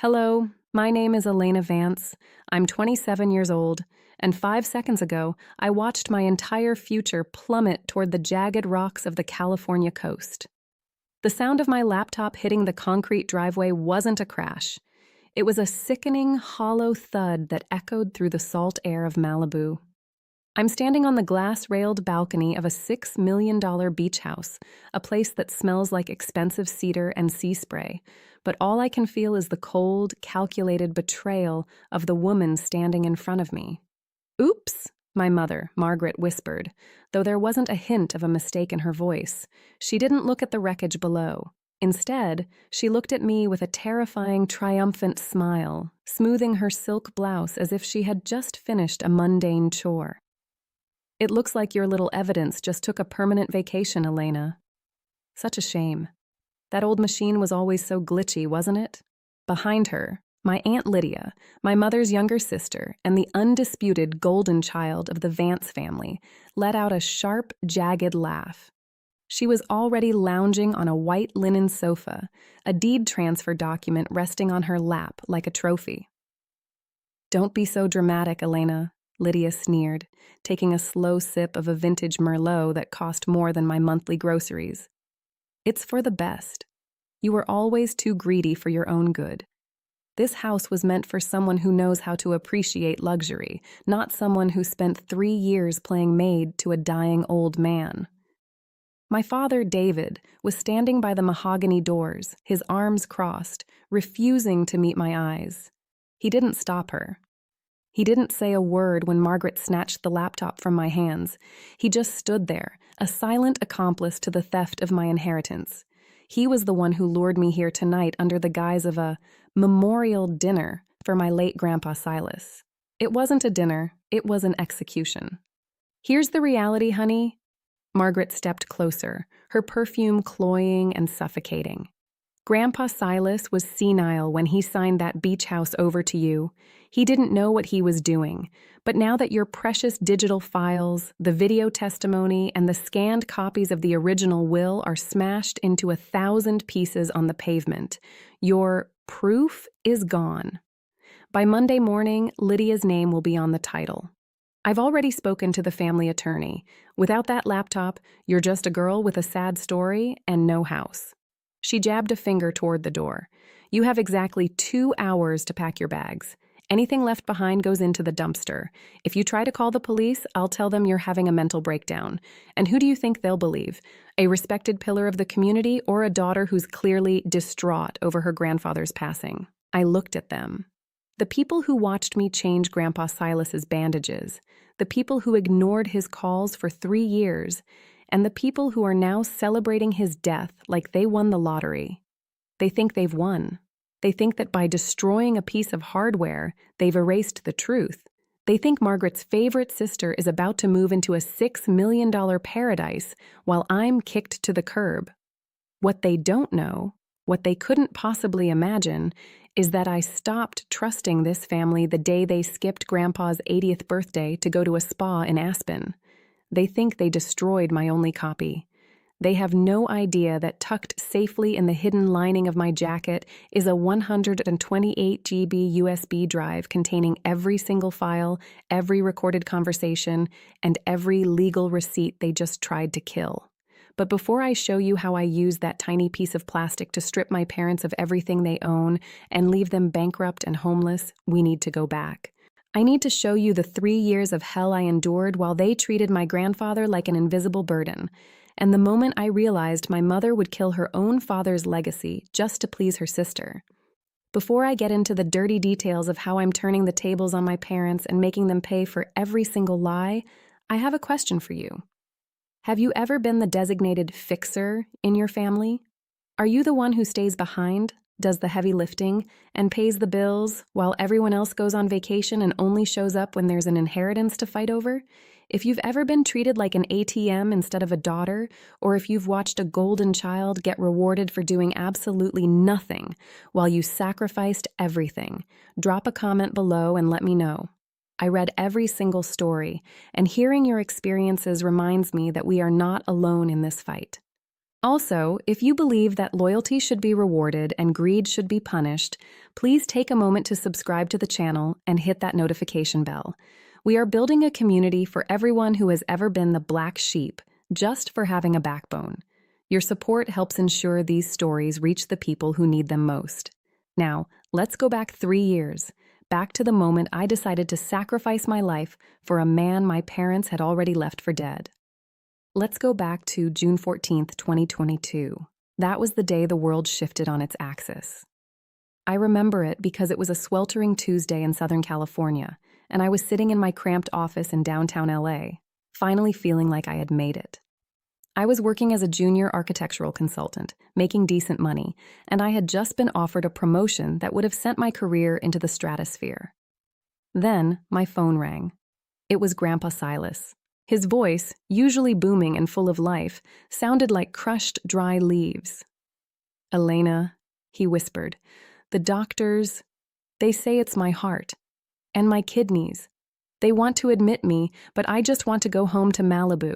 Hello, my name is Elena Vance. I'm 27 years old, and 5 seconds ago, I watched my entire future plummet toward the jagged rocks of the California coast. The sound of my laptop hitting the concrete driveway wasn't a crash. It was a sickening, hollow thud that echoed through the salt air of Malibu. I'm standing on the glass-railed balcony of a $6 million beach house, a place that smells like expensive cedar and sea spray, but all I can feel is the cold, calculated betrayal of the woman standing in front of me. "Oops," my mother, Margaret, whispered, though there wasn't a hint of a mistake in her voice. She didn't look at the wreckage below. Instead, she looked at me with a terrifying, triumphant smile, smoothing her silk blouse as if she had just finished a mundane chore. "It looks like your little evidence just took a permanent vacation, Elena." Such a shame. That old machine was always so glitchy, wasn't it? Behind her, my Aunt Lydia, my mother's younger sister, and the undisputed golden child of the Vance family, let out a sharp, jagged laugh. She was already lounging on a white linen sofa, a deed transfer document resting on her lap like a trophy. "Don't be so dramatic, Elena," Lydia sneered, taking a slow sip of a vintage Merlot that cost more than my monthly groceries. "It's for the best. You were always too greedy for your own good. This house was meant for someone who knows how to appreciate luxury, not someone who spent 3 years playing maid to a dying old man." My father, David, was standing by the mahogany doors, his arms crossed, refusing to meet my eyes. He didn't stop her. He didn't say a word when Margaret snatched the laptop from my hands. He just stood there, a silent accomplice to the theft of my inheritance. He was the one who lured me here tonight under the guise of a memorial dinner for my late Grandpa Silas. It wasn't a dinner, it was an execution. "Here's the reality, honey." Margaret stepped closer, her perfume cloying and suffocating. "Grandpa Silas was senile when he signed that beach house over to you. He didn't know what he was doing. But now that your precious digital files, the video testimony, and the scanned copies of the original will are smashed into 1,000 pieces on the pavement, your proof is gone. By Monday morning, Lydia's name will be on the title. I've already spoken to the family attorney. Without that laptop, you're just a girl with a sad story and no house." She jabbed a finger toward the door. "You have exactly 2 hours to pack your bags. Anything left behind goes into the dumpster. If you try to call the police, I'll tell them you're having a mental breakdown. And who do you think they'll believe? A respected pillar of the community or a daughter who's clearly distraught over her grandfather's passing?" I looked at them. The people who watched me change Grandpa Silas's bandages, the people who ignored his calls for 3 years, and the people who are now celebrating his death like they won the lottery. They think they've won. They think that by destroying a piece of hardware, they've erased the truth. They think Margaret's favorite sister is about to move into a $6 million paradise while I'm kicked to the curb. What they don't know, what they couldn't possibly imagine, is that I stopped trusting this family the day they skipped Grandpa's 80th birthday to go to a spa in Aspen. They think they destroyed my only copy. They have no idea that tucked safely in the hidden lining of my jacket is a 128 GB USB drive containing every single file, every recorded conversation, and every legal receipt they just tried to kill. But before I show you how I use that tiny piece of plastic to strip my parents of everything they own and leave them bankrupt and homeless, we need to go back. I need to show you the 3 years of hell I endured while they treated my grandfather like an invisible burden, and the moment I realized my mother would kill her own father's legacy just to please her sister. Before I get into the dirty details of how I'm turning the tables on my parents and making them pay for every single lie, I have a question for you. Have you ever been the designated fixer in your family? Are you the one who stays behind, does the heavy lifting, and pays the bills while everyone else goes on vacation and only shows up when there's an inheritance to fight over? If you've ever been treated like an ATM instead of a daughter, or if you've watched a golden child get rewarded for doing absolutely nothing while you sacrificed everything, drop a comment below and let me know. I read every single story, and hearing your experiences reminds me that we are not alone in this fight. Also, if you believe that loyalty should be rewarded and greed should be punished, please take a moment to subscribe to the channel and hit that notification bell. We are building a community for everyone who has ever been the black sheep, just for having a backbone. Your support helps ensure these stories reach the people who need them most. Now, let's go back 3 years, back to the moment I decided to sacrifice my life for a man my parents had already left for dead. Let's go back to June 14th, 2022. That was the day the world shifted on its axis. I remember it because it was a sweltering Tuesday in Southern California, and I was sitting in my cramped office in downtown LA, finally feeling like I had made it. I was working as a junior architectural consultant, making decent money, and I had just been offered a promotion that would have sent my career into the stratosphere. Then, my phone rang. It was Grandpa Silas. His voice, usually booming and full of life, sounded like crushed, dry leaves. "Elena," he whispered, "the doctors, they say it's my heart. And my kidneys. They want to admit me, but I just want to go home to Malibu."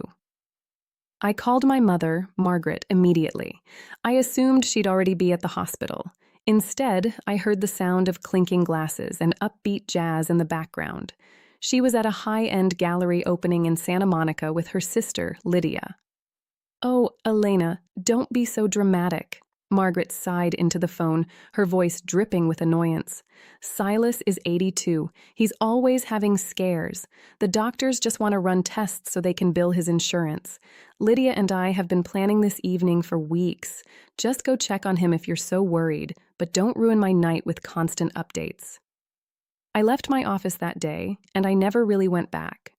I called my mother, Margaret, immediately. I assumed she'd already be at the hospital. Instead, I heard the sound of clinking glasses and upbeat jazz in the background. She was at a high-end gallery opening in Santa Monica with her sister, Lydia. "Oh, Elena, don't be so dramatic." Margaret sighed into the phone, her voice dripping with annoyance. "Silas is 82. He's always having scares. The doctors just want to run tests so they can bill his insurance. Lydia and I have been planning this evening for weeks. Just go check on him if you're so worried, but don't ruin my night with constant updates." I left my office that day, and I never really went back.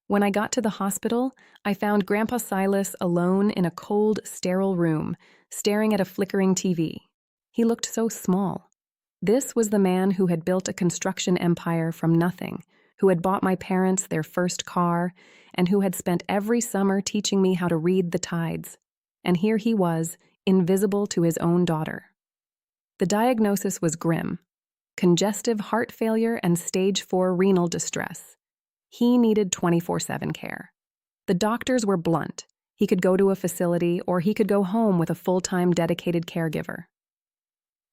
When I got to the hospital, I found Grandpa Silas alone in a cold, sterile room, staring at a flickering TV. He looked so small. This was the man who had built a construction empire from nothing, who had bought my parents their first car, and who had spent every summer teaching me how to read the tides. And here he was, invisible to his own daughter. The diagnosis was grim: congestive heart failure and stage 4 renal distress. He needed 24/7 care. The doctors were blunt. He could go to a facility or he could go home with a full-time dedicated caregiver.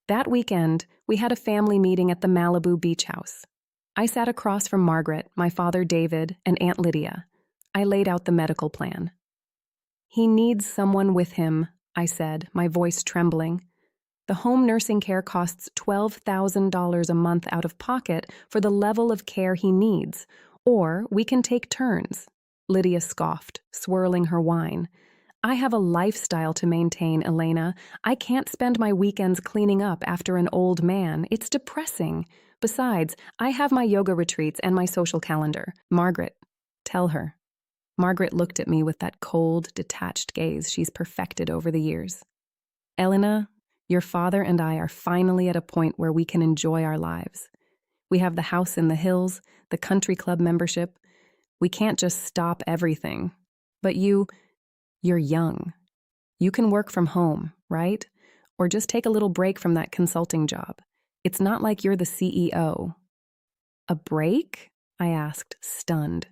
That weekend, we had a family meeting at the Malibu beach house. I sat across from Margaret, my father David, and Aunt Lydia. I laid out the medical plan. "He needs someone with him," I said, my voice trembling. "The home nursing care costs $12,000 a month out of pocket for the level of care he needs, or we can take turns." Lydia scoffed, swirling her wine. "I have a lifestyle to maintain, Elena. I can't spend my weekends cleaning up after an old man. It's depressing. Besides, I have my yoga retreats and my social calendar. Margaret, tell her." Margaret looked at me with that cold, detached gaze she's perfected over the years. "Elena, your father and I are finally at a point where we can enjoy our lives. We have the house in the hills, the country club membership. We can't just stop everything. But you're young. You can work from home, right? Or just take a little break from that consulting job. It's not like you're the CEO." "A break?" I asked, stunned.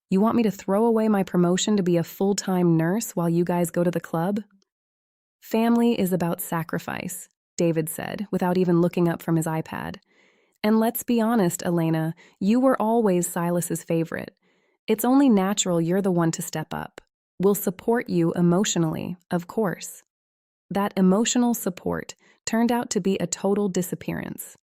"You want me to throw away my promotion to be a full-time nurse while you guys go to the club?" "Family is about sacrifice," David said, without even looking up from his iPad. "And let's be honest, Elena, you were always Silas's favorite. It's only natural you're the one to step up. We'll support you emotionally, of course." That emotional support turned out to be a total disappearance.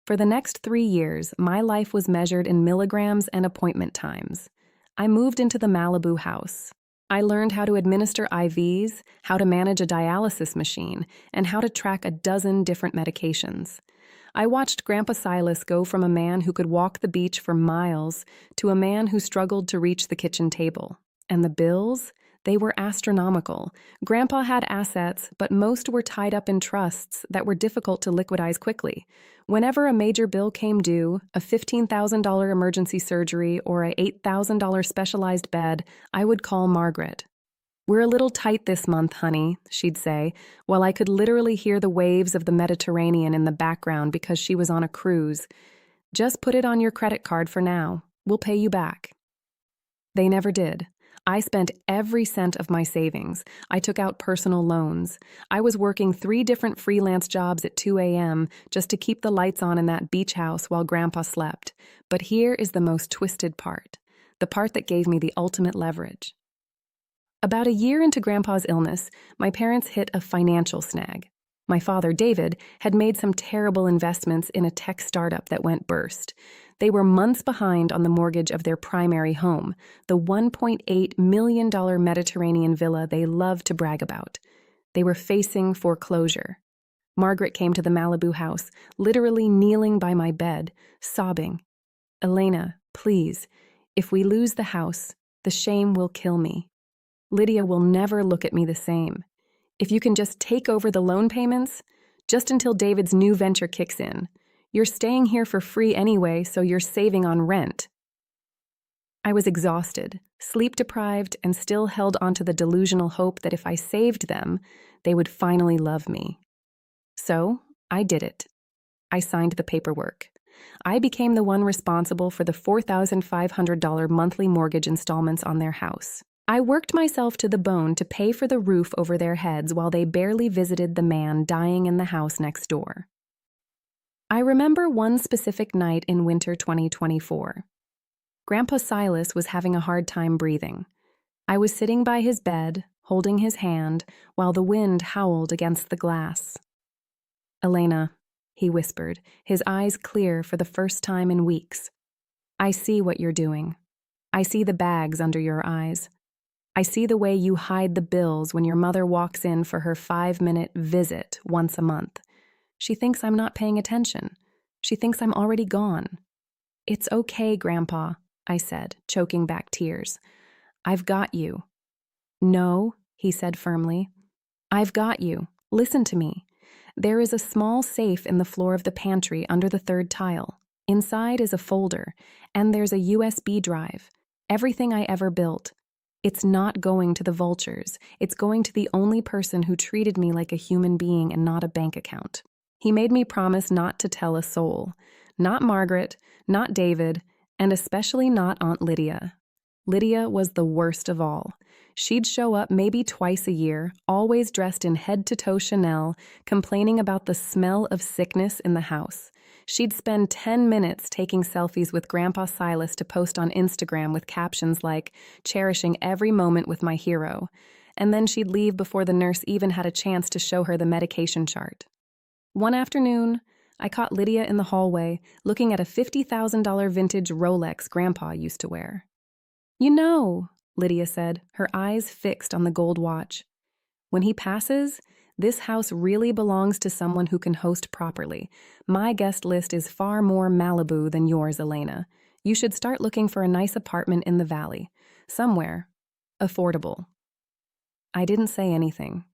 For the next 3 years, my life was measured in milligrams and appointment times. I moved into the Malibu house. I learned how to administer IVs, how to manage a dialysis machine, and how to track a dozen different medications. I watched Grandpa Silas go from a man who could walk the beach for miles to a man who struggled to reach the kitchen table. And the bills? They were astronomical. Grandpa had assets, but most were tied up in trusts that were difficult to liquidize quickly. Whenever a major bill came due, a $15,000 emergency surgery or a $8,000 specialized bed, I would call Margaret. "We're a little tight this month, honey," she'd say, while I could literally hear the waves of the Mediterranean in the background because she was on a cruise. "Just put it on your credit card for now. We'll pay you back." They never did. I spent every cent of my savings. I took out personal loans. I was working 3 different freelance jobs at 2 a.m. just to keep the lights on in that beach house while Grandpa slept. But here is the most twisted part, the part that gave me the ultimate leverage. About a year into Grandpa's illness, my parents hit a financial snag. My father, David, had made some terrible investments in a tech startup that went burst. They were months behind on the mortgage of their primary home, the $1.8 million Mediterranean villa they loved to brag about. They were facing foreclosure. Margaret came to the Malibu house, literally kneeling by my bed, sobbing. "Elena, please, if we lose the house, the shame will kill me. Lydia will never look at me the same. If you can just take over the loan payments, just until David's new venture kicks in. You're staying here for free anyway, so you're saving on rent." I was exhausted, sleep-deprived, and still held onto the delusional hope that if I saved them, they would finally love me. So, I did it. I signed the paperwork. I became the one responsible for the $4,500 monthly mortgage installments on their house. I worked myself to the bone to pay for the roof over their heads while they barely visited the man dying in the house next door. I remember one specific night in winter 2024. Grandpa Silas was having a hard time breathing. I was sitting by his bed, holding his hand, while the wind howled against the glass. "Elena," he whispered, his eyes clear for the first time in weeks. "I see what you're doing. I see the bags under your eyes. I see the way you hide the bills when your mother walks in for her 5-minute visit once a month. She thinks I'm not paying attention. She thinks I'm already gone." "It's okay, Grandpa," I said, choking back tears. "I've got you." "No," he said firmly. "I've got you. Listen to me. There is a small safe in the floor of the pantry under the 3rd tile. Inside is a folder, and there's a USB drive. Everything I ever built. It's not going to the vultures. It's going to the only person who treated me like a human being and not a bank account." He made me promise not to tell a soul. Not Margaret, not David, and especially not Aunt Lydia. Lydia was the worst of all. She'd show up maybe twice a year, always dressed in head-to-toe Chanel, complaining about the smell of sickness in the house. She'd spend 10 minutes taking selfies with Grandpa Silas to post on Instagram with captions like, "Cherishing every moment with my hero." And then she'd leave before the nurse even had a chance to show her the medication chart. One afternoon, I caught Lydia in the hallway, looking at a $50,000 vintage Rolex Grandpa used to wear. "You know," Lydia said, her eyes fixed on the gold watch, "when he passes, this house really belongs to someone who can host properly. My guest list is far more Malibu than yours, Elena. You should start looking for a nice apartment in the valley. Somewhere affordable." I didn't say anything.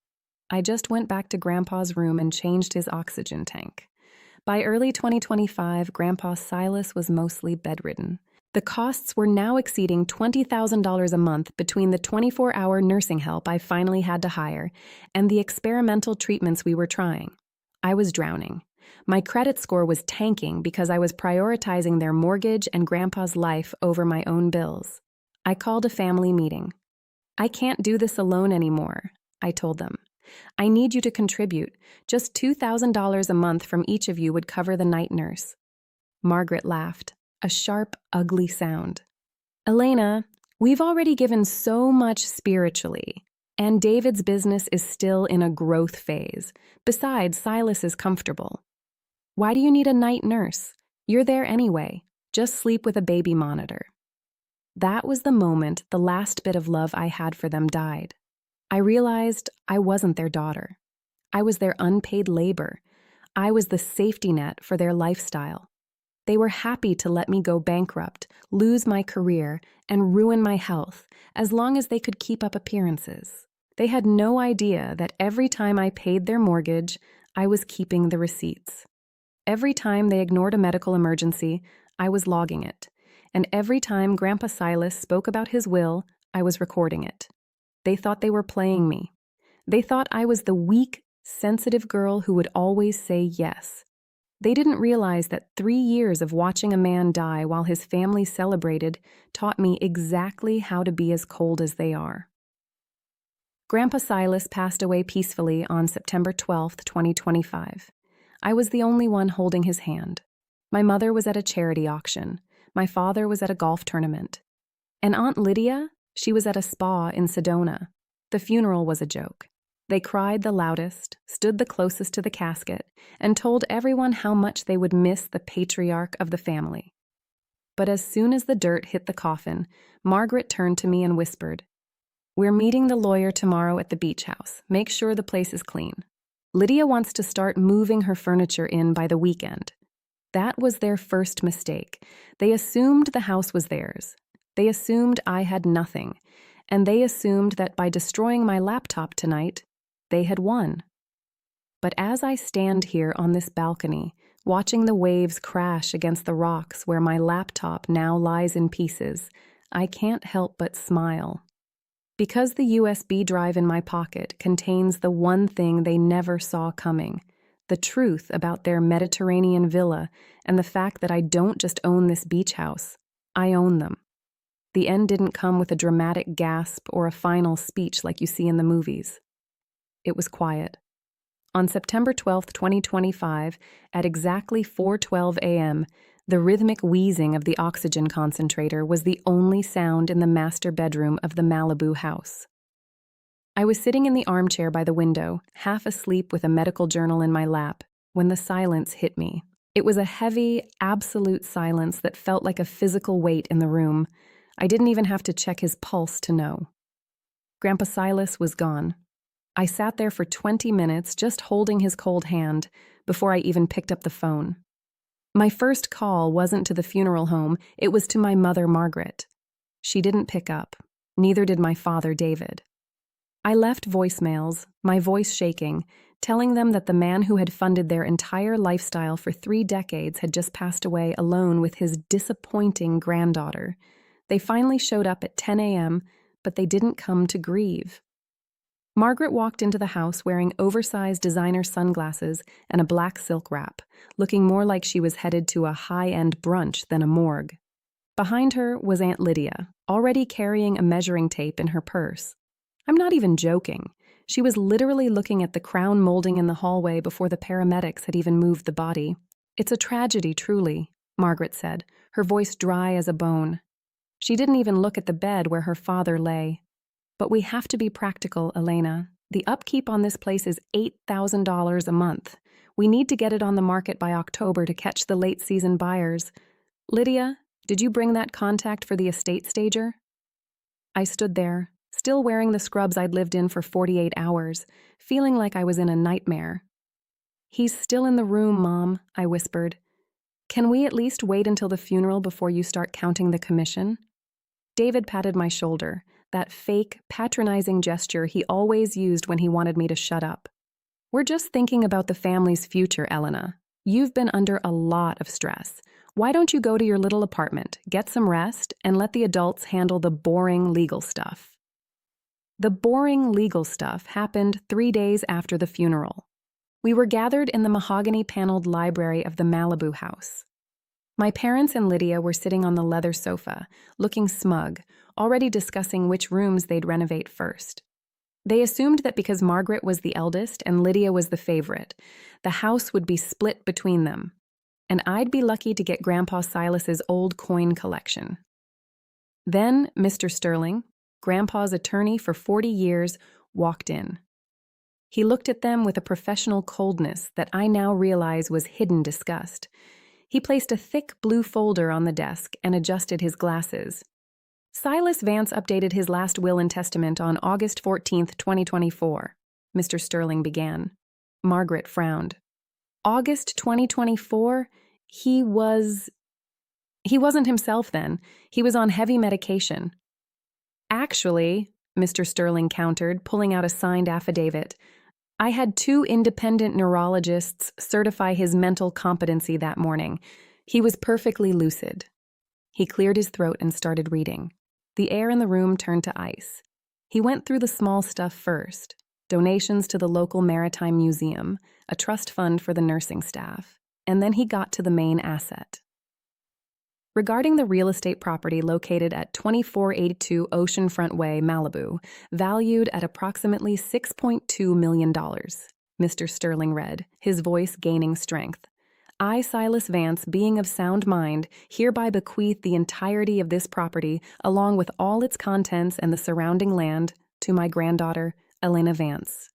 I just went back to Grandpa's room and changed his oxygen tank. By early 2025, Grandpa Silas was mostly bedridden. The costs were now exceeding $20,000 a month between the 24-hour nursing help I finally had to hire and the experimental treatments we were trying. I was drowning. My credit score was tanking because I was prioritizing their mortgage and Grandpa's life over my own bills. I called a family meeting. "I can't do this alone anymore," I told them. "I need you to contribute. Just $2,000 a month from each of you would cover the night nurse." Margaret laughed, a sharp, ugly sound. "Elena, we've already given so much spiritually, and David's business is still in a growth phase. Besides, Silas is comfortable. Why do you need a night nurse? You're there anyway. Just sleep with a baby monitor." That was the moment the last bit of love I had for them died. I realized I wasn't their daughter. I was their unpaid labor. I was the safety net for their lifestyle. They were happy to let me go bankrupt, lose my career, and ruin my health, as long as they could keep up appearances. They had no idea that every time I paid their mortgage, I was keeping the receipts. Every time they ignored a medical emergency, I was logging it. And every time Grandpa Silas spoke about his will, I was recording it. They thought they were playing me. They thought I was the weak, sensitive girl who would always say yes. They didn't realize that 3 years of watching a man die while his family celebrated taught me exactly how to be as cold as they are. Grandpa Silas passed away peacefully on September 12th, 2025. I was the only one holding his hand. My mother was at a charity auction. My father was at a golf tournament. And Aunt Lydia, she was at a spa in Sedona. The funeral was a joke. They cried the loudest, stood the closest to the casket, and told everyone how much they would miss the patriarch of the family. But as soon as the dirt hit the coffin, Margaret turned to me and whispered, "We're meeting the lawyer tomorrow at the beach house. Make sure the place is clean. Lydia wants to start moving her furniture in by the weekend." That was their first mistake. They assumed the house was theirs. They assumed I had nothing. And they assumed that by destroying my laptop tonight, they had won. But as I stand here on this balcony, watching the waves crash against the rocks where my laptop now lies in pieces, I can't help but smile. Because the USB drive in my pocket contains the one thing they never saw coming, the truth about their Mediterranean villa and the fact that I don't just own this beach house, I own them. The end didn't come with a dramatic gasp or a final speech like you see in the movies. It was quiet. On September 12th, 2025, at exactly 4:12 a.m., the rhythmic wheezing of the oxygen concentrator was the only sound in the master bedroom of the Malibu house. I was sitting in the armchair by the window, half asleep with a medical journal in my lap, when the silence hit me. It was a heavy, absolute silence that felt like a physical weight in the room. I didn't even have to check his pulse to know. Grandpa Silas was gone. I sat there for 20 minutes just holding his cold hand before I even picked up the phone. My first call wasn't to the funeral home, it was to my mother, Margaret. She didn't pick up. Neither did my father, David. I left voicemails, my voice shaking, telling them that the man who had funded their entire lifestyle for 3 decades had just passed away alone with his disappointing granddaughter. They finally showed up at 10 a.m., but they didn't come to grieve. Margaret walked into the house wearing oversized designer sunglasses and a black silk wrap, looking more like she was headed to a high-end brunch than a morgue. Behind her was Aunt Lydia, already carrying a measuring tape in her purse. I'm not even joking. She was literally looking at the crown molding in the hallway before the paramedics had even moved the body. "It's a tragedy, truly," Margaret said, her voice dry as a bone. She didn't even look at the bed where her father lay. "But we have to be practical, Elena. The upkeep on this place is $8,000 a month. We need to get it on the market by October to catch the late-season buyers. Lydia, did you bring that contact for the estate stager?" I stood there, still wearing the scrubs I'd lived in for 48 hours, feeling like I was in a nightmare. "He's still in the room, Mom," I whispered. "Can we at least wait until the funeral before you start counting the commission?" David patted my shoulder, that fake, patronizing gesture he always used when he wanted me to shut up. "We're just thinking about the family's future, Elena. You've been under a lot of stress. Why don't you go to your little apartment, get some rest, and let the adults handle the boring legal stuff?" The boring legal stuff happened 3 days after the funeral. We were gathered in the mahogany-paneled library of the Malibu house. My parents and Lydia were sitting on the leather sofa, looking smug, already discussing which rooms they'd renovate first. They assumed that because Margaret was the eldest and Lydia was the favorite, the house would be split between them, and I'd be lucky to get Grandpa Silas's old coin collection. Then Mr. Sterling, Grandpa's attorney for 40 years, walked in. He looked at them with a professional coldness that I now realize was hidden disgust. He placed a thick blue folder on the desk and adjusted his glasses. "Silas Vance updated his last will and testament on August 14th, 2024, Mr. Sterling began. Margaret frowned. "August 2024? He wasn't himself then. He was on heavy medication." "Actually," Mr. Sterling countered, pulling out a signed affidavit, "I had 2 independent neurologists certify his mental competency that morning. He was perfectly lucid." He cleared his throat and started reading. The air in the room turned to ice. He went through the small stuff first: donations to the local maritime museum, a trust fund for the nursing staff. and then he got to the main asset. Regarding the real estate property located at 2482 Oceanfront Way, Malibu, valued at approximately $6.2 million, Mr. Sterling read, his voice gaining strength. I, Silas Vance, being of sound mind, hereby bequeath the entirety of this property, along with all its contents and the surrounding land, to my granddaughter, Elena Vance.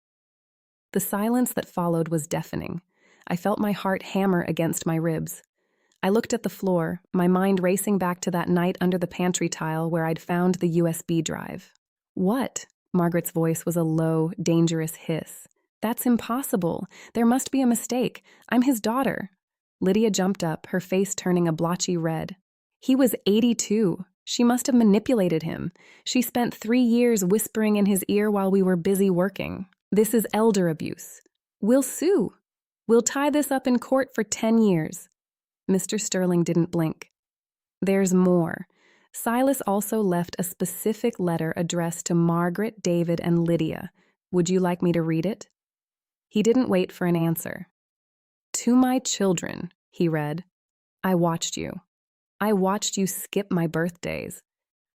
The silence that followed was deafening. I felt my heart hammer against my ribs. I looked at the floor, my mind racing back to that night under the pantry tile where I'd found the USB drive. What? Margaret's voice was a low, dangerous hiss. That's impossible. There must be a mistake. I'm his daughter. Lydia jumped up, her face turning a blotchy red. He was 82. She must have manipulated him. She spent 3 years whispering in his ear while we were busy working. This is elder abuse. We'll sue. We'll tie this up in court for 10 years. Mr. Sterling didn't blink. There's more. Silas also left a specific letter addressed to Margaret, David, and Lydia. Would you like me to read it? He didn't wait for an answer. To my children, he read, I watched you. I watched you skip my birthdays.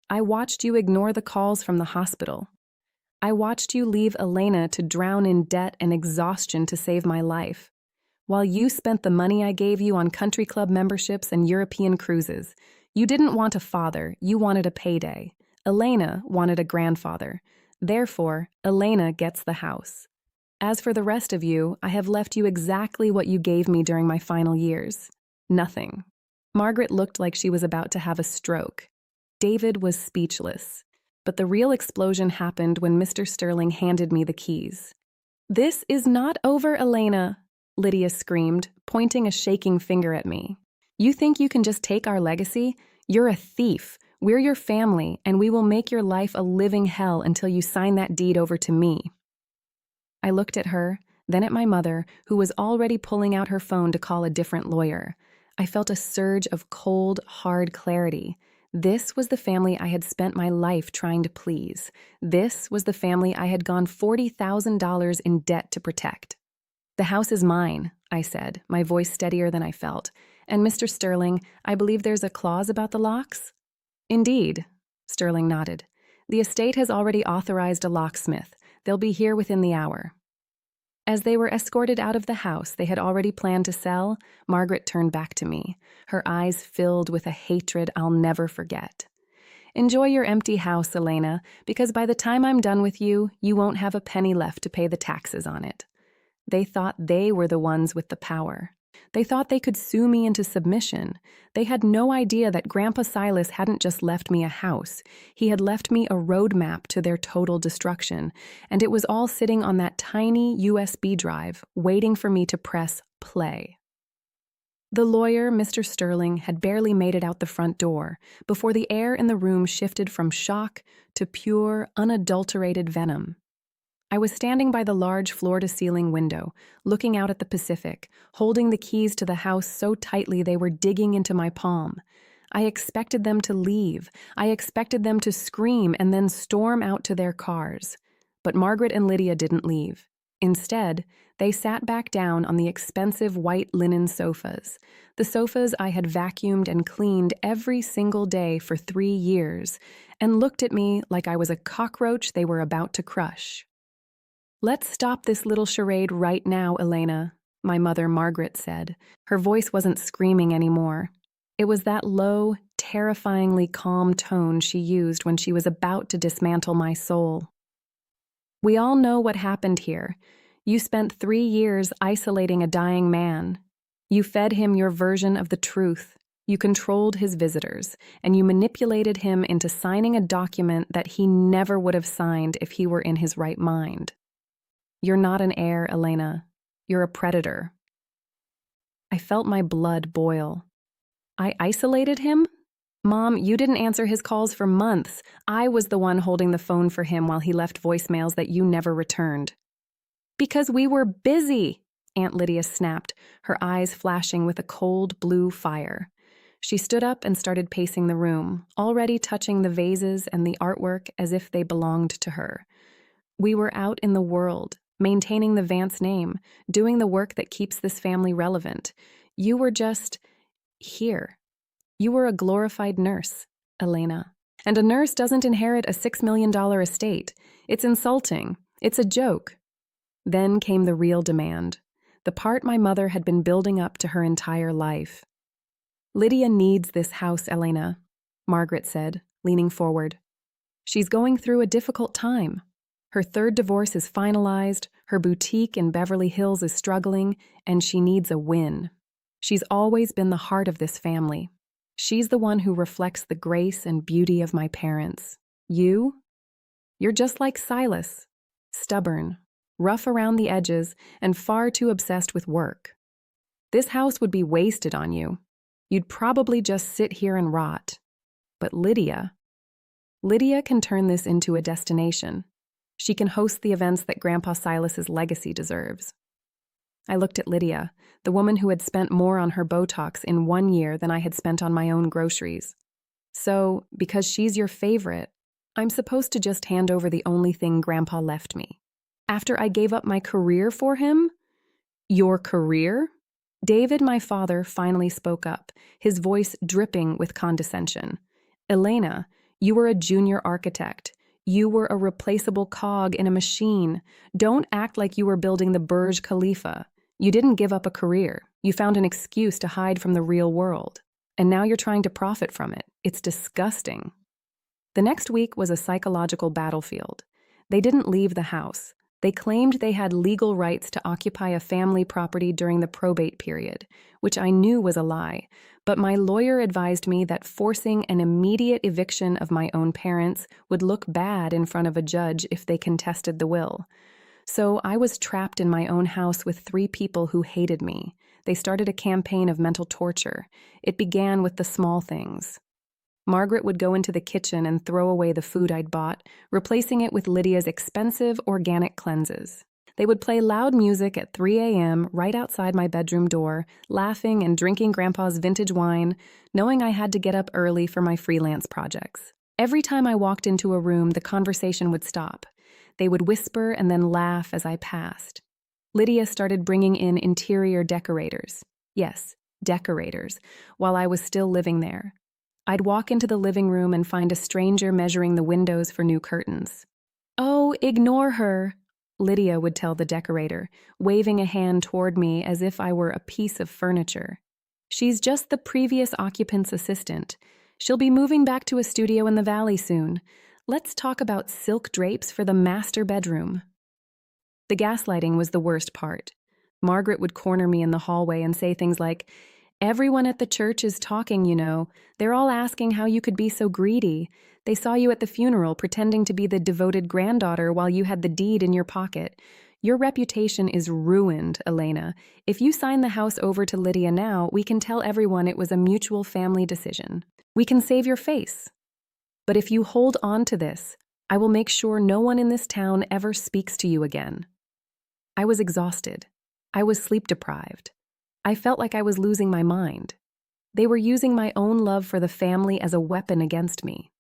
I watched you ignore the calls from the hospital. I watched you leave Elena to drown in debt and exhaustion to save my life. While you spent the money I gave you on country club memberships and European cruises, you didn't want a father, you wanted a payday. Elena wanted a grandfather. Therefore, Elena gets the house. As for the rest of you, I have left you exactly what you gave me during my final years. Nothing. Margaret looked like she was about to have a stroke. David was speechless. But the real explosion happened when Mr. Sterling handed me the keys. This is not over, Elena, Lydia screamed, pointing a shaking finger at me. You think you can just take our legacy? You're a thief. We're your family, and we will make your life a living hell until you sign that deed over to me. I looked at her, then at my mother, who was already pulling out her phone to call a different lawyer. I felt a surge of cold, hard clarity. This was the family I had spent my life trying to please. This was the family I had gone $40,000 in debt to protect. The house is mine, I said, my voice steadier than I felt. And Mr. Sterling, I believe there's a clause about the locks? Indeed, Sterling nodded. The estate has already authorized a locksmith. They'll be here within the hour. As they were escorted out of the house they had already planned to sell, Margaret turned back to me, her eyes filled with a hatred I'll never forget. Enjoy your empty house, Elena, because by the time I'm done with you, you won't have a penny left to pay the taxes on it. They thought they were the ones with the power. They thought they could sue me into submission. They had no idea that Grandpa Silas hadn't just left me a house. He had left me a roadmap to their total destruction, and it was all sitting on that tiny USB drive, waiting for me to press play. The lawyer, Mr. Sterling, had barely made it out the front door before the air in the room shifted from shock to pure, unadulterated venom. I was standing by the large floor-to-ceiling window, looking out at the Pacific, holding the keys to the house so tightly they were digging into my palm. I expected them to leave. I expected them to scream and then storm out to their cars. But Margaret and Lydia didn't leave. Instead, they sat back down on the expensive white linen sofas, the sofas I had vacuumed and cleaned every single day for 3 years, and looked at me like I was a cockroach they were about to crush. Let's stop this little charade right now, Elena, my mother Margaret said. Her voice wasn't screaming anymore. It was that low, terrifyingly calm tone she used when she was about to dismantle my soul. We all know what happened here. You spent 3 years isolating a dying man. You fed him your version of the truth. You controlled his visitors, and you manipulated him into signing a document that he never would have signed if he were in his right mind. You're not an heir, Elena. You're a predator. I felt my blood boil. I isolated him? Mom, you didn't answer his calls for months. I was the one holding the phone for him while he left voicemails that you never returned. Because we were busy, Aunt Lydia snapped, her eyes flashing with a cold blue fire. She stood up and started pacing the room, already touching the vases and the artwork as if they belonged to her. We were out in the world, maintaining the Vance name, doing the work that keeps this family relevant. You were just here. You were a glorified nurse, Elena. And a nurse doesn't inherit a $6 million estate. It's insulting. It's a joke. Then came the real demand, the part my mother had been building up to her entire life. Lydia needs this house, Elena, Margaret said, leaning forward. She's going through a difficult time. Her third divorce is finalized, her boutique in Beverly Hills is struggling, and she needs a win. She's always been the heart of this family. She's the one who reflects the grace and beauty of my parents. You're just like Silas, stubborn, rough around the edges, and far too obsessed with work. This house would be wasted on you. You'd probably just sit here and rot. But Lydia can turn this into a destination. She can host the events that Grandpa Silas's legacy deserves. I looked at Lydia, the woman who had spent more on her Botox in 1 year than I had spent on my own groceries. So, because she's your favorite, I'm supposed to just hand over the only thing Grandpa left me. After I gave up my career for him? Your career? David, my father, finally spoke up, his voice dripping with condescension. Elena, you were a junior architect. You were a replaceable cog in a machine. Don't act like you were building the Burj Khalifa. You didn't give up a career. You found an excuse to hide from the real world. And now you're trying to profit from it. It's disgusting. The next week was a psychological battlefield. They didn't leave the house. They claimed they had legal rights to occupy a family property during the probate period, which I knew was a lie, but my lawyer advised me that forcing an immediate eviction of my own parents would look bad in front of a judge if they contested the will. So I was trapped in my own house with 3 people who hated me. They started a campaign of mental torture. It began with the small things. Margaret would go into the kitchen and throw away the food I'd bought, replacing it with Lydia's expensive organic cleanses. They would play loud music at 3 a.m. right outside my bedroom door, laughing and drinking Grandpa's vintage wine, knowing I had to get up early for my freelance projects. Every time I walked into a room, the conversation would stop. They would whisper and then laugh as I passed. Lydia started bringing in interior decorators. Yes, decorators, while I was still living there. I'd walk into the living room and find a stranger measuring the windows for new curtains. "Oh, ignore her," Lydia would tell the decorator, waving a hand toward me as if I were a piece of furniture. "She's just the previous occupant's assistant. She'll be moving back to a studio in the valley soon. Let's talk about silk drapes for the master bedroom." The gaslighting was the worst part. Margaret would corner me in the hallway and say things like, "Everyone at the church is talking, you know. They're all asking how you could be so greedy. They saw you at the funeral pretending to be the devoted granddaughter while you had the deed in your pocket. Your reputation is ruined, Elena. If you sign the house over to Lydia now, we can tell everyone it was a mutual family decision. We can save your face. But if you hold on to this, I will make sure no one in this town ever speaks to you again." I was exhausted. I was sleep-deprived. I felt like I was losing my mind. They were using my own love for the family as a weapon against me.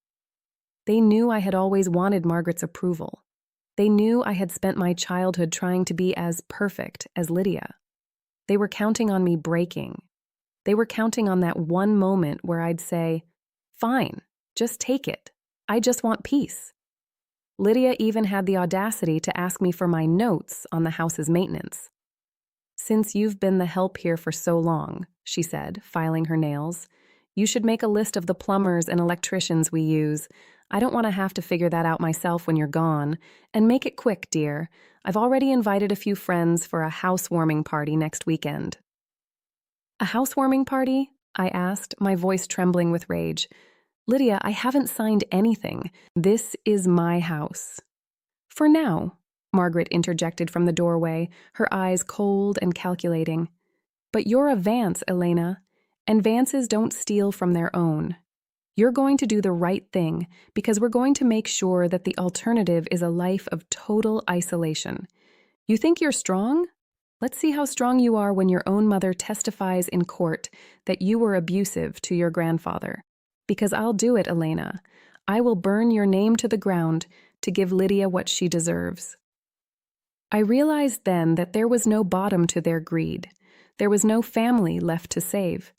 They knew I had always wanted Margaret's approval. They knew I had spent my childhood trying to be as perfect as Lydia. They were counting on me breaking. They were counting on that one moment where I'd say, "Fine, just take it. I just want peace." Lydia even had the audacity to ask me for my notes on the house's maintenance. "Since you've been the help here for so long," she said, filing her nails, "you should make a list of the plumbers and electricians we use. I don't want to have to figure that out myself when you're gone. And make it quick, dear. I've already invited a few friends for a housewarming party next weekend." "A housewarming party?" I asked, my voice trembling with rage. "Lydia, I haven't signed anything. This is my house." "For now," Margaret interjected from the doorway, her eyes cold and calculating. "But you're a Vance, Elena, and Vances don't steal from their own. You're going to do the right thing because we're going to make sure that the alternative is a life of total isolation. You think you're strong? Let's see how strong you are when your own mother testifies in court that you were abusive to your grandfather. Because I'll do it, Elena. I will burn your name to the ground to give Lydia what she deserves." I realized then that there was no bottom to their greed. There was no family left to save.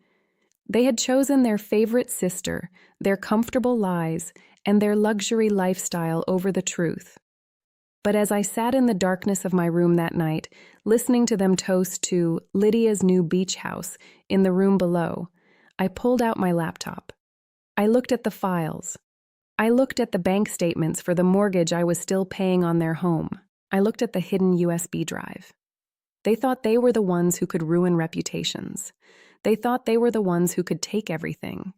They had chosen their favorite sister, their comfortable lies, and their luxury lifestyle over the truth. But as I sat in the darkness of my room that night, listening to them toast to Lydia's new beach house in the room below, I pulled out my laptop. I looked at the files. I looked at the bank statements for the mortgage I was still paying on their home. I looked at the hidden USB drive. They thought they were the ones who could ruin reputations. They thought they were the ones who could take everything.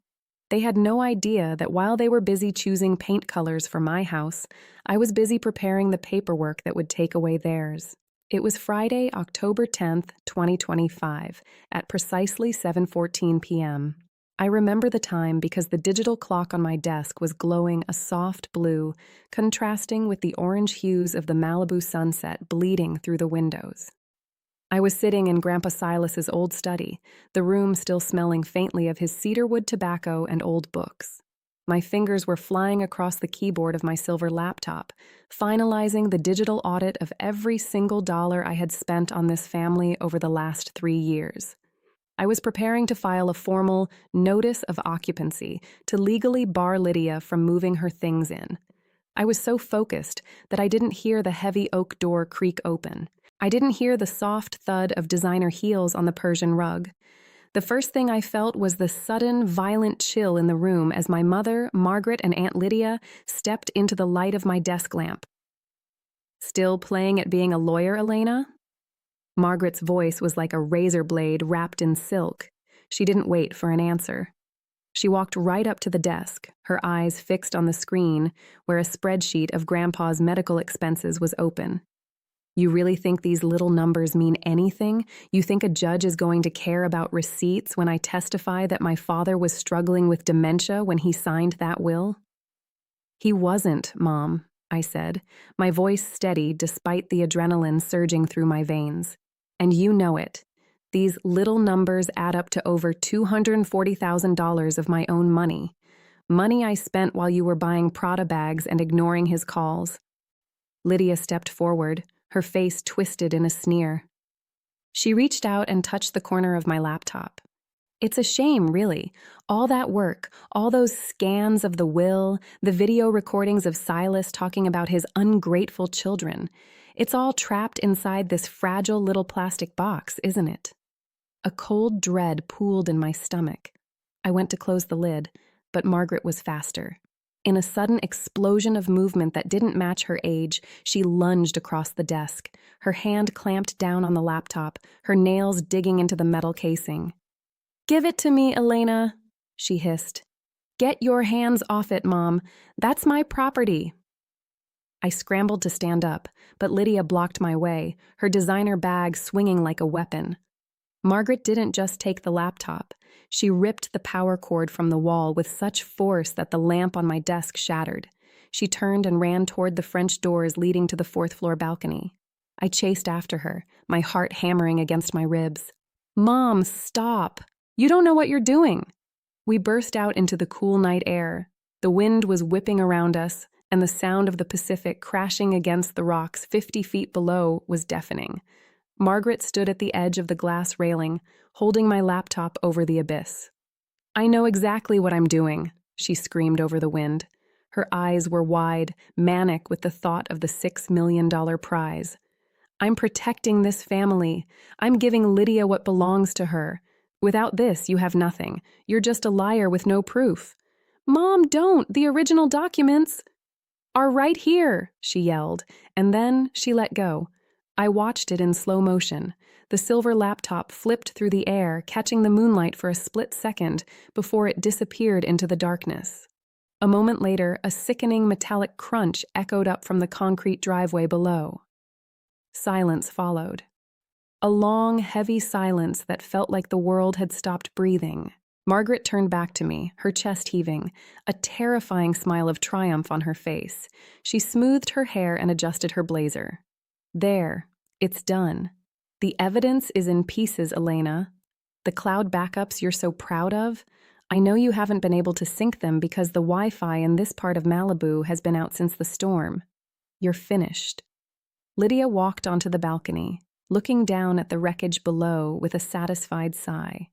They had no idea that while they were busy choosing paint colors for my house, I was busy preparing the paperwork that would take away theirs. It was Friday, October 10th, 2025, at precisely 7:14 p.m. I remember the time because the digital clock on my desk was glowing a soft blue, contrasting with the orange hues of the Malibu sunset bleeding through the windows. I was sitting in Grandpa Silas's old study, the room still smelling faintly of his cedarwood tobacco and old books. My fingers were flying across the keyboard of my silver laptop, finalizing the digital audit of every single dollar I had spent on this family over the last 3 years. I was preparing to file a formal notice of occupancy to legally bar Lydia from moving her things in. I was so focused that I didn't hear the heavy oak door creak open. I didn't hear the soft thud of designer heels on the Persian rug. The first thing I felt was the sudden, violent chill in the room as my mother, Margaret, and Aunt Lydia stepped into the light of my desk lamp. "Still playing at being a lawyer, Elena?" Margaret's voice was like a razor blade wrapped in silk. She didn't wait for an answer. She walked right up to the desk, her eyes fixed on the screen where a spreadsheet of Grandpa's medical expenses was open. "You really think these little numbers mean anything? You think a judge is going to care about receipts when I testify that my father was struggling with dementia when he signed that will?" "He wasn't, Mom," I said, my voice steady despite the adrenaline surging through my veins. "And you know it. These little numbers add up to over $240,000 of my own money. Money I spent while you were buying Prada bags and ignoring his calls." Lydia stepped forward, her face twisted in a sneer. She reached out and touched the corner of my laptop. "It's a shame, really. All that work, all those scans of the will, the video recordings of Silas talking about his ungrateful children. It's all trapped inside this fragile little plastic box, isn't it?" A cold dread pooled in my stomach. I went to close the lid, but Margaret was faster. In a sudden explosion of movement that didn't match her age, she lunged across the desk, her hand clamped down on the laptop, her nails digging into the metal casing. "Give it to me, Elena," she hissed. "Get your hands off it, Mom. That's my property." I scrambled to stand up, but Lydia blocked my way, her designer bag swinging like a weapon. Margaret didn't just take the laptop. She ripped the power cord from the wall with such force that the lamp on my desk shattered. She turned and ran toward the French doors leading to the fourth-floor balcony. I chased after her, my heart hammering against my ribs. "Mom, stop! You don't know what you're doing!" We burst out into the cool night air. The wind was whipping around us, and the sound of the Pacific crashing against the rocks 50 feet below was deafening. Margaret stood at the edge of the glass railing, holding my laptop over the abyss. "I know exactly what I'm doing," she screamed over the wind. Her eyes were wide, manic with the thought of the $6 million prize. "I'm protecting this family. I'm giving Lydia what belongs to her. Without this, you have nothing. You're just a liar with no proof." "Mom, don't! The original documents are right here," she yelled, and then she let go. I watched it in slow motion. The silver laptop flipped through the air, catching the moonlight for a split second before it disappeared into the darkness. A moment later, a sickening metallic crunch echoed up from the concrete driveway below. Silence followed. A long, heavy silence that felt like the world had stopped breathing. Margaret turned back to me, her chest heaving, a terrifying smile of triumph on her face. She smoothed her hair and adjusted her blazer. "There, it's done. The evidence is in pieces, Elena. The cloud backups you're so proud of, I know you haven't been able to sync them because the Wi-Fi in this part of Malibu has been out since the storm. You're finished." Lydia walked onto the balcony, looking down at the wreckage below with a satisfied sigh.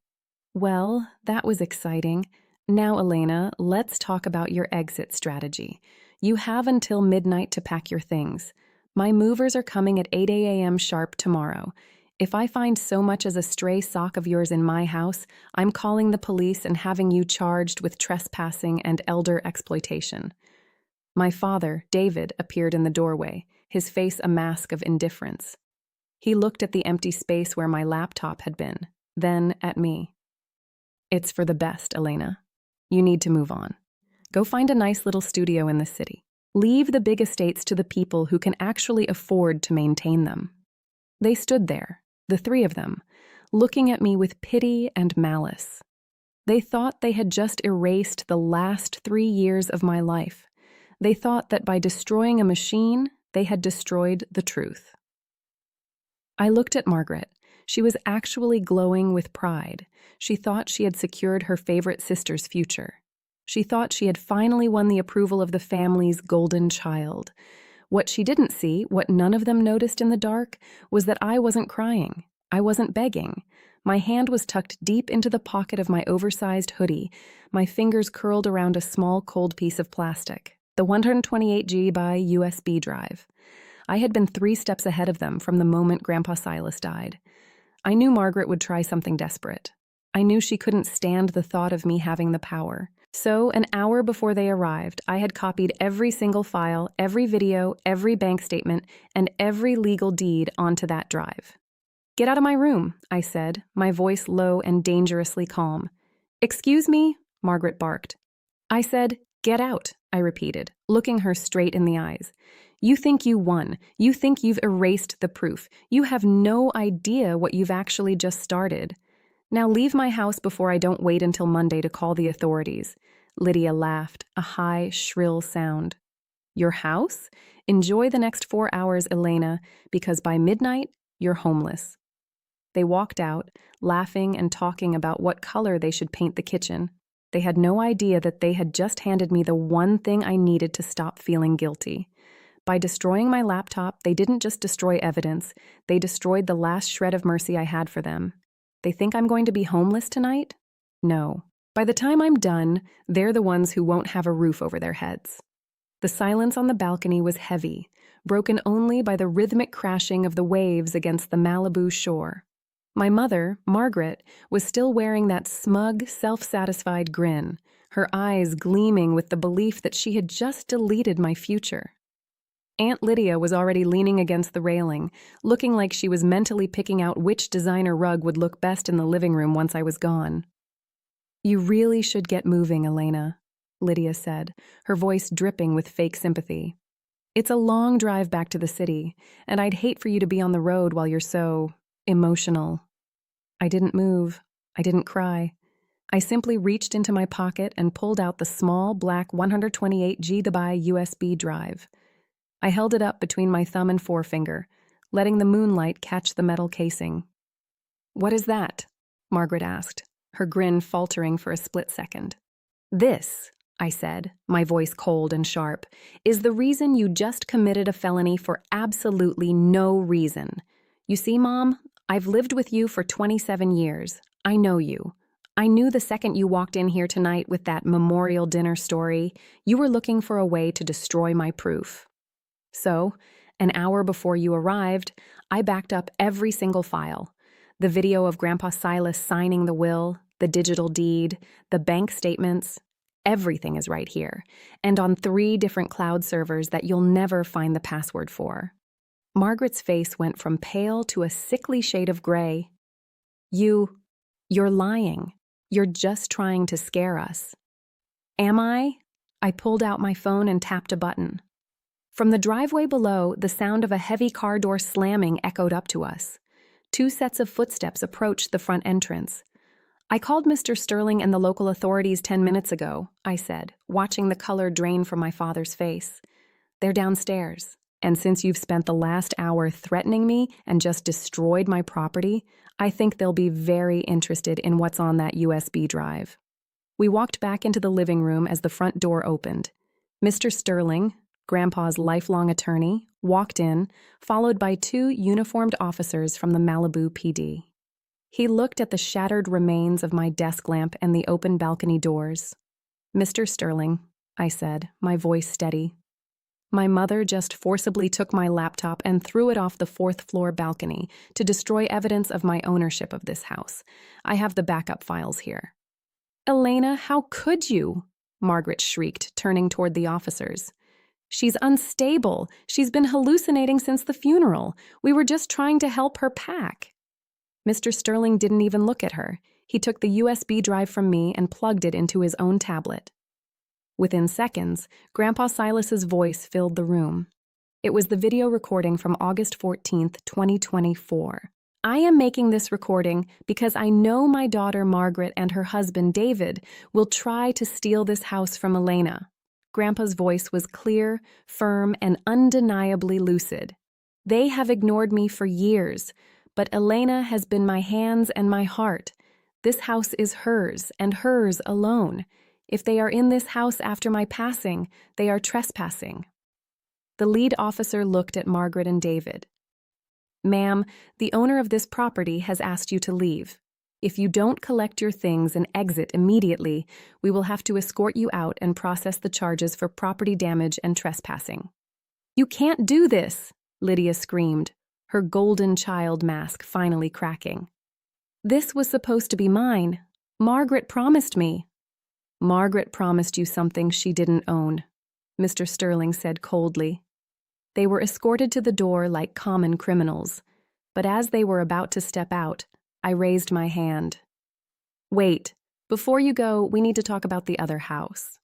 Well, that was exciting. Now, Elena, let's talk about your exit strategy. You have until midnight to pack your things. My movers are coming at 8 a.m. sharp tomorrow. If I find so much as a stray sock of yours in my house, I'm calling the police and having you charged with trespassing and elder exploitation. My father, David, appeared in the doorway, his face a mask of indifference. He looked at the empty space where my laptop had been, then at me. It's for the best, Elena. You need to move on. Go find a nice little studio in the city. Leave the big estates to the people who can actually afford to maintain them. They stood there, the three of them, looking at me with pity and malice. They thought they had just erased the last 3 years of my life. They thought that by destroying a machine, they had destroyed the truth. I looked at Margaret. She was actually glowing with pride. She thought she had secured her favorite sister's future. She thought she had finally won the approval of the family's golden child. What she didn't see, what none of them noticed in the dark, was that I wasn't crying. I wasn't begging. My hand was tucked deep into the pocket of my oversized hoodie, my fingers curled around a small cold piece of plastic, the 128 GB USB drive. I had been 3 steps ahead of them from the moment Grandpa Silas died. I knew Margaret would try something desperate. I knew she couldn't stand the thought of me having the power. So, an hour before they arrived, I had copied every single file, every video, every bank statement, and every legal deed onto that drive. "Get out of my room," I said, my voice low and dangerously calm. "Excuse me?" Margaret barked. I said, "Get out," I repeated, looking her straight in the eyes. "You think you won. You think you've erased the proof. You have no idea what you've actually just started. Now leave my house before I don't wait until Monday to call the authorities." Lydia laughed, a high, shrill sound. "Your house? Enjoy the next 4 hours, Elena, because by midnight, you're homeless." They walked out, laughing and talking about what color they should paint the kitchen. They had no idea that they had just handed me the one thing I needed to stop feeling guilty. By destroying my laptop, they didn't just destroy evidence, they destroyed the last shred of mercy I had for them. They think I'm going to be homeless tonight? No. By the time I'm done, they're the ones who won't have a roof over their heads. The silence on the balcony was heavy, broken only by the rhythmic crashing of the waves against the Malibu shore. My mother, Margaret, was still wearing that smug, self-satisfied grin, her eyes gleaming with the belief that she had just deleted my future. Aunt Lydia was already leaning against the railing, looking like she was mentally picking out which designer rug would look best in the living room once I was gone. "You really should get moving, Elena," Lydia said, her voice dripping with fake sympathy. "It's a long drive back to the city, and I'd hate for you to be on the road while you're so emotional." I didn't move. I didn't cry. I simply reached into my pocket and pulled out the small black 128 GB USB drive. I held it up between my thumb and forefinger, letting the moonlight catch the metal casing. "What is that?" Margaret asked, her grin faltering for a split second. "This," I said, my voice cold and sharp, "is the reason you just committed a felony for absolutely no reason. You see, Mom, I've lived with you for 27 years. I know you. I knew the second you walked in here tonight with that memorial dinner story, you were looking for a way to destroy my proof. So, an hour before you arrived, I backed up every single file. The video of Grandpa Silas signing the will, the digital deed, the bank statements. Everything is right here, and on 3 different cloud servers that you'll never find the password for." Margaret's face went from pale to a sickly shade of gray. You're lying. You're just trying to scare us." "Am I?" I pulled out my phone and tapped a button. From the driveway below, the sound of a heavy car door slamming echoed up to us. 2 sets of footsteps approached the front entrance. "I called Mr. Sterling and the local authorities 10 minutes ago," I said, watching the color drain from my father's face. "They're downstairs. And since you've spent the last hour threatening me and just destroyed my property, I think they'll be very interested in what's on that USB drive." We walked back into the living room as the front door opened. "Mr. Sterling," Grandpa's lifelong attorney, walked in, followed by two uniformed officers from the Malibu PD. He looked at the shattered remains of my desk lamp and the open balcony doors. "Mr. Sterling," I said, my voice steady. "My mother just forcibly took my laptop and threw it off the fourth-floor balcony to destroy evidence of my ownership of this house. I have the backup files here." "Elena, how could you?" Margaret shrieked, turning toward the officers. "She's unstable. She's been hallucinating since the funeral. We were just trying to help her pack." Mr. Sterling didn't even look at her. He took the USB drive from me and plugged it into his own tablet. Within seconds, Grandpa Silas's voice filled the room. It was the video recording from August 14th, 2024. "I am making this recording because I know my daughter Margaret and her husband David will try to steal this house from Elena." Grandpa's voice was clear, firm, and undeniably lucid. "They have ignored me for years, but Elena has been my hands and my heart. This house is hers and hers alone. If they are in this house after my passing, they are trespassing." The lead officer looked at Margaret and David. "Ma'am, the owner of this property has asked you to leave. If you don't collect your things and exit immediately, we will have to escort you out and process the charges for property damage and trespassing." "You can't do this," Lydia screamed, her golden child mask finally cracking. "This was supposed to be mine. Margaret promised me." "Margaret promised you something she didn't own," Mr. Sterling said coldly. They were escorted to the door like common criminals, but as they were about to step out, I raised my hand. "Wait, before you go, we need to talk about the other house."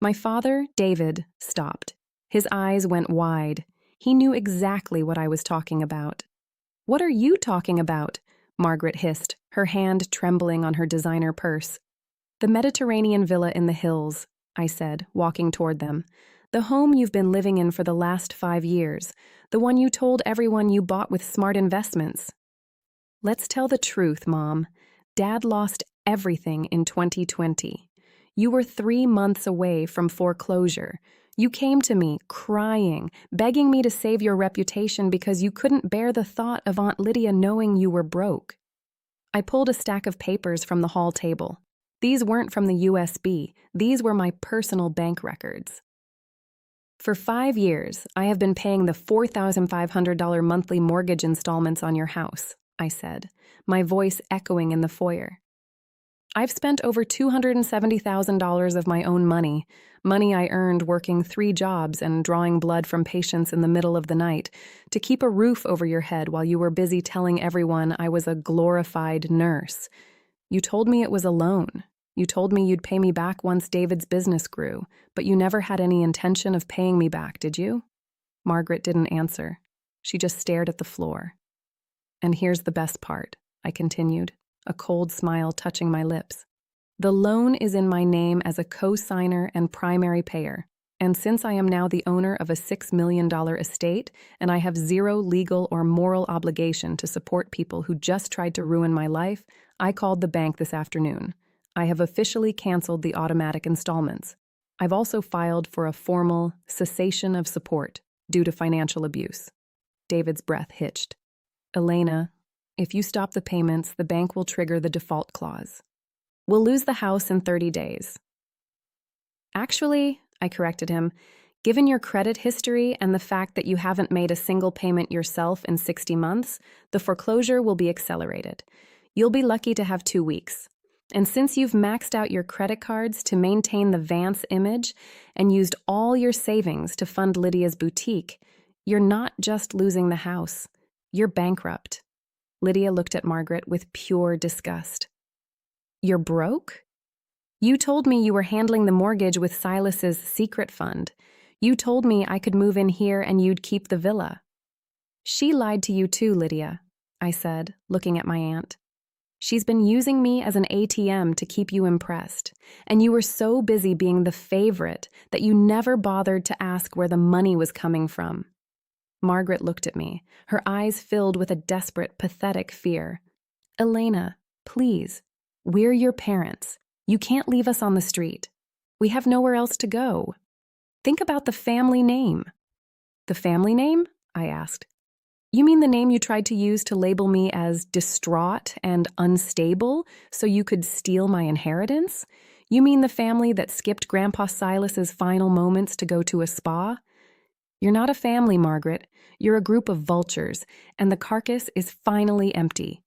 My father, David, stopped. His eyes went wide. He knew exactly what I was talking about. "What are you talking about?" Margaret hissed, her hand trembling on her designer purse. "The Mediterranean villa in the hills," I said, walking toward them. "The home you've been living in for the last 5 years. The one you told everyone you bought with smart investments." "Let's tell the truth, Mom. Dad lost everything in 2020. You were 3 months away from foreclosure. You came to me, crying, begging me to save your reputation because you couldn't bear the thought of Aunt Lydia knowing you were broke." I pulled a stack of papers from the hall table. These weren't from the USB. These were my personal bank records. "For 5 years, I have been paying the $4,500 monthly mortgage installments on your house," I said, my voice echoing in the foyer. "I've spent over $270,000 of my own money I earned working 3 jobs and drawing blood from patients in the middle of the night, to keep a roof over your head while you were busy telling everyone I was a glorified nurse. You told me it was a loan. You told me you'd pay me back once David's business grew, but you never had any intention of paying me back, did you?" Margaret didn't answer. She just stared at the floor. "And here's the best part," I continued, a cold smile touching my lips. "The loan is in my name as a co-signer and primary payer, and since I am now the owner of a $6 million estate and I have zero legal or moral obligation to support people who just tried to ruin my life, I called the bank this afternoon. I have officially canceled the automatic installments. I've also filed for a formal cessation of support due to financial abuse." David's breath hitched. "Elena, if you stop the payments, the bank will trigger the default clause. We'll lose the house in 30 days. "Actually," I corrected him, "given your credit history and the fact that you haven't made a single payment yourself in 60 months, the foreclosure will be accelerated. You'll be lucky to have 2 weeks. And since you've maxed out your credit cards to maintain the Vance image and used all your savings to fund Lydia's boutique, you're not just losing the house. You're bankrupt." Lydia looked at Margaret with pure disgust. "You're broke? You told me you were handling the mortgage with Silas's secret fund. You told me I could move in here and you'd keep the villa." "She lied to you too, Lydia," I said, looking at my aunt. "She's been using me as an ATM to keep you impressed, and you were so busy being the favorite that you never bothered to ask where the money was coming from." Margaret looked at me, her eyes filled with a desperate, pathetic fear. "Elena, please. We're your parents. You can't leave us on the street. We have nowhere else to go." Think about the family name. The family name? I asked. You mean the name you tried to use to label me as distraught and unstable so you could steal my inheritance? You mean the family that skipped Grandpa Silas's final moments to go to a spa? You're not a family, Margaret. You're a group of vultures, and the carcass is finally empty.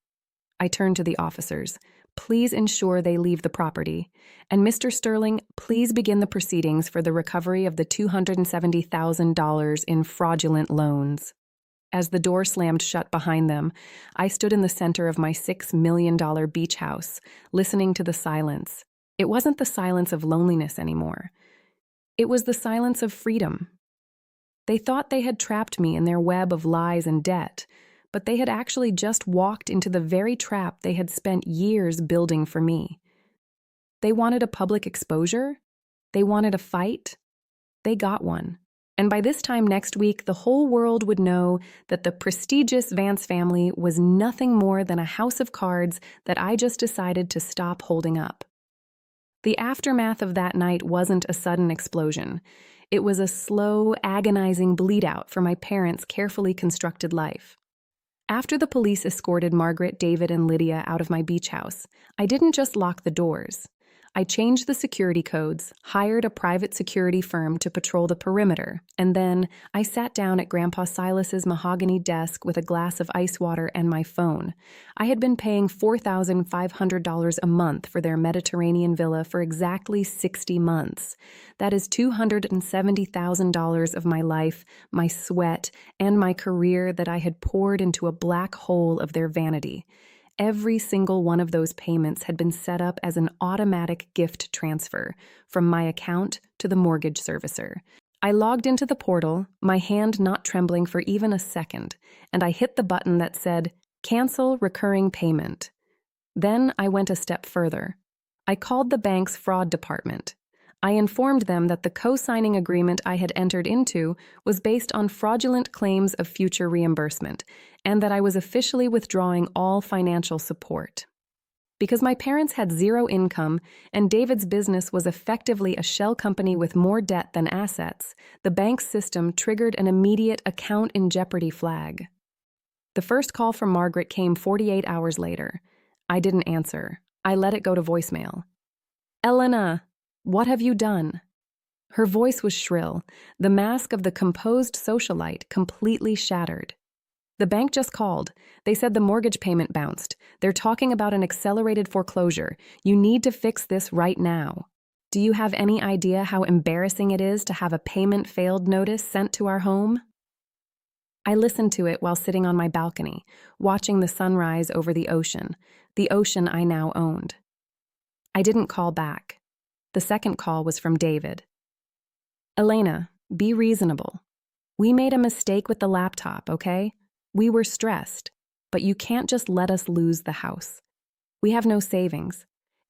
I turned to the officers. Please ensure they leave the property. And Mr. Sterling, please begin the proceedings for the recovery of the $270,000 in fraudulent loans. As the door slammed shut behind them, I stood in the center of my $6 million beach house, listening to the silence. It wasn't the silence of loneliness anymore. It was the silence of freedom. They thought they had trapped me in their web of lies and debt, but they had actually just walked into the very trap they had spent years building for me. They wanted a public exposure. They wanted a fight. They got one. And by this time next week, the whole world would know that the prestigious Vance family was nothing more than a house of cards that I just decided to stop holding up. The aftermath of that night wasn't a sudden explosion. It was a slow, agonizing bleed-out for my parents' carefully constructed life. After the police escorted Margaret, David, and Lydia out of my beach house, I didn't just lock the doors. I changed the security codes, hired a private security firm to patrol the perimeter, and then I sat down at Grandpa Silas's mahogany desk with a glass of ice water and my phone. I had been paying $4,500 a month for their Mediterranean villa for exactly 60 months. That is $270,000 of my life, my sweat, and my career that I had poured into a black hole of their vanity. Every single one of those payments had been set up as an automatic gift transfer from my account to the mortgage servicer. I logged into the portal, my hand not trembling for even a second, and I hit the button that said, "Cancel recurring payment." Then I went a step further. I called the bank's fraud department. I informed them that the co-signing agreement I had entered into was based on fraudulent claims of future reimbursement, and that I was officially withdrawing all financial support. Because my parents had zero income and David's business was effectively a shell company with more debt than assets, the bank's system triggered an immediate account in jeopardy flag. The first call from Margaret came 48 hours later. I didn't answer. I let it go to voicemail. "Elena, what have you done?" Her voice was shrill, the mask of the composed socialite completely shattered. "The bank just called. They said the mortgage payment bounced. They're talking about an accelerated foreclosure. You need to fix this right now. Do you have any idea how embarrassing it is to have a payment failed notice sent to our home?" I listened to it while sitting on my balcony, watching the sunrise over the ocean I now owned. I didn't call back. The second call was from David. "Elena, be reasonable. We made a mistake with the laptop, okay? We were stressed, but you can't just let us lose the house. We have no savings.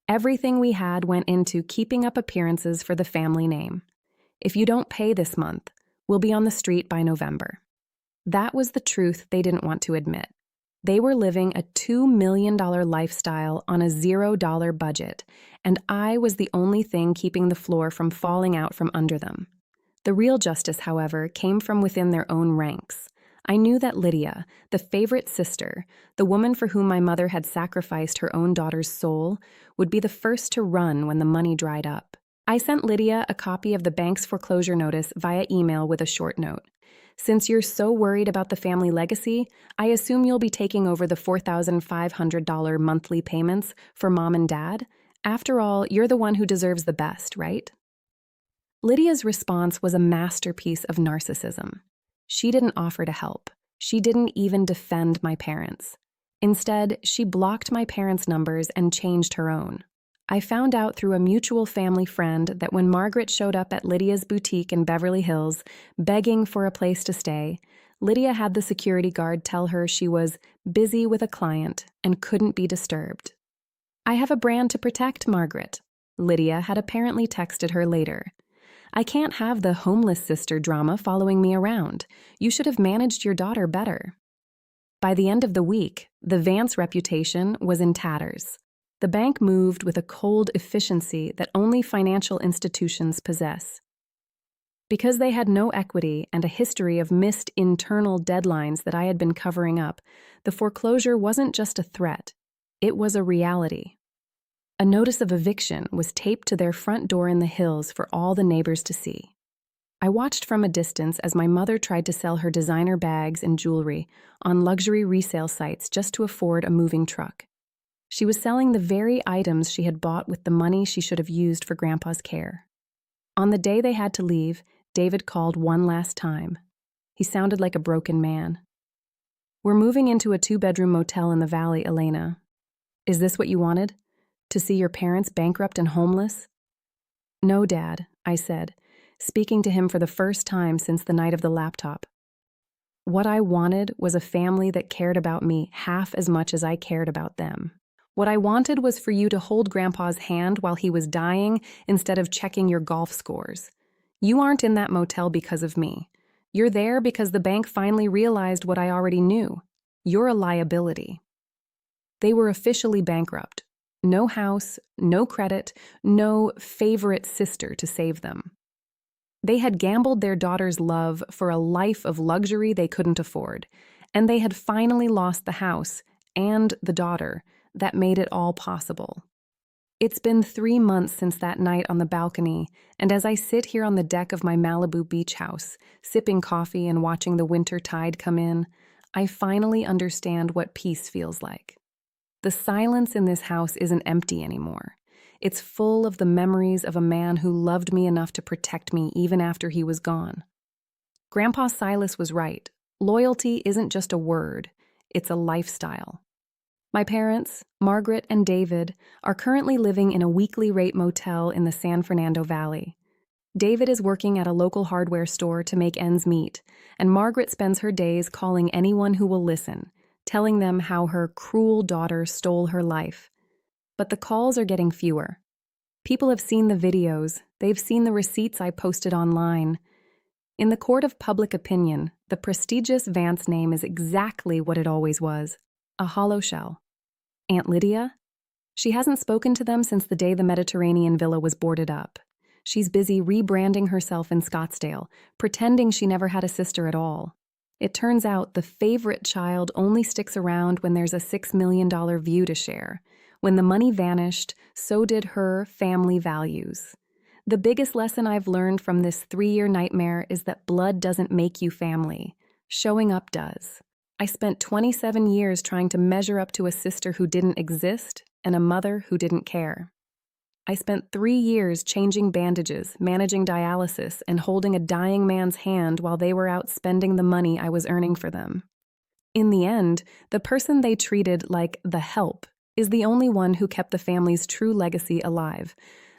Everything we had went into keeping up appearances for the family name. If you don't pay this month, we'll be on the street by November." That was the truth they didn't want to admit. They were living a $2 million lifestyle on a $0 budget, and I was the only thing keeping the floor from falling out from under them. The real justice, however, came from within their own ranks. I knew that Lydia, the favorite sister, the woman for whom my mother had sacrificed her own daughter's soul, would be the first to run when the money dried up. I sent Lydia a copy of the bank's foreclosure notice via email with a short note. "Since you're so worried about the family legacy, I assume you'll be taking over the $4,500 monthly payments for Mom and Dad? After all, you're the one who deserves the best, right?" Lydia's response was a masterpiece of narcissism. She didn't offer to help. She didn't even defend my parents. Instead, she blocked my parents' numbers and changed her own. I found out through a mutual family friend that when Margaret showed up at Lydia's boutique in Beverly Hills, begging for a place to stay, Lydia had the security guard tell her she was busy with a client and couldn't be disturbed. "I have a brand to protect, Margaret," Lydia had apparently texted her later. "I can't have the homeless sister drama following me around. You should have managed your daughter better." By the end of the week, the Vance reputation was in tatters. The bank moved with a cold efficiency that only financial institutions possess. Because they had no equity and a history of missed internal deadlines that I had been covering up, the foreclosure wasn't just a threat, it was a reality. A notice of eviction was taped to their front door in the hills for all the neighbors to see. I watched from a distance as my mother tried to sell her designer bags and jewelry on luxury resale sites just to afford a moving truck. She was selling the very items she had bought with the money she should have used for Grandpa's care. On the day they had to leave, David called one last time. He sounded like a broken man. "We're moving into a 2-bedroom motel in the valley, Elena. Is this what you wanted? To see your parents bankrupt and homeless?" "No, Dad," I said, speaking to him for the first time since the night of the laptop. What I wanted was a family that cared about me half as much as I cared about them. What I wanted was for you to hold Grandpa's hand while he was dying instead of checking your golf scores. You aren't in that motel because of me. You're there because the bank finally realized what I already knew. You're a liability. They were officially bankrupt. No house, no credit, no favorite sister to save them. They had gambled their daughter's love for a life of luxury they couldn't afford, and they had finally lost the house and the daughter that made it all possible. It's been 3 months since that night on the balcony, and as I sit here on the deck of my Malibu beach house, sipping coffee and watching the winter tide come in, I finally understand what peace feels like. The silence in this house isn't empty anymore. It's full of the memories of a man who loved me enough to protect me even after he was gone. Grandpa Silas was right. Loyalty isn't just a word, it's a lifestyle. My parents, Margaret and David, are currently living in a weekly rate motel in the San Fernando Valley. David is working at a local hardware store to make ends meet, and Margaret spends her days calling anyone who will listen, telling them how her cruel daughter stole her life. But the calls are getting fewer. People have seen the videos, they've seen the receipts I posted online. In the court of public opinion, the prestigious Vance name is exactly what it always was, a hollow shell. Aunt Lydia? She hasn't spoken to them since the day the Mediterranean villa was boarded up. She's busy rebranding herself in Scottsdale, pretending she never had a sister at all. It turns out the favorite child only sticks around when there's a $6 million view to share. When the money vanished, so did her family values. The biggest lesson I've learned from this 3-year nightmare is that blood doesn't make you family. Showing up does. I spent 27 years trying to measure up to a sister who didn't exist and a mother who didn't care. I spent 3 years changing bandages, managing dialysis, and holding a dying man's hand while they were out spending the money I was earning for them. In the end, the person they treated like the help is the only one who kept the family's true legacy alive.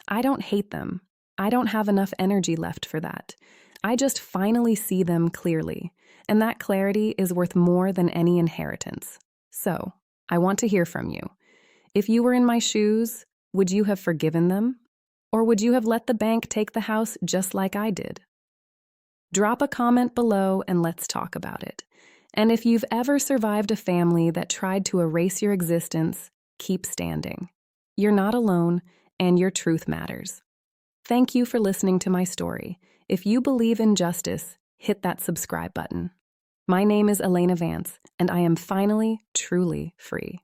I don't hate them. I don't have enough energy left for that. I just finally see them clearly, and that clarity is worth more than any inheritance. So, I want to hear from you. If you were in my shoes, would you have forgiven them? Or would you have let the bank take the house just like I did? Drop a comment below and let's talk about it. And if you've ever survived a family that tried to erase your existence, keep standing. You're not alone, and your truth matters. Thank you for listening to my story. If you believe in justice, hit that subscribe button. My name is Elena Vance, and I am finally, truly free.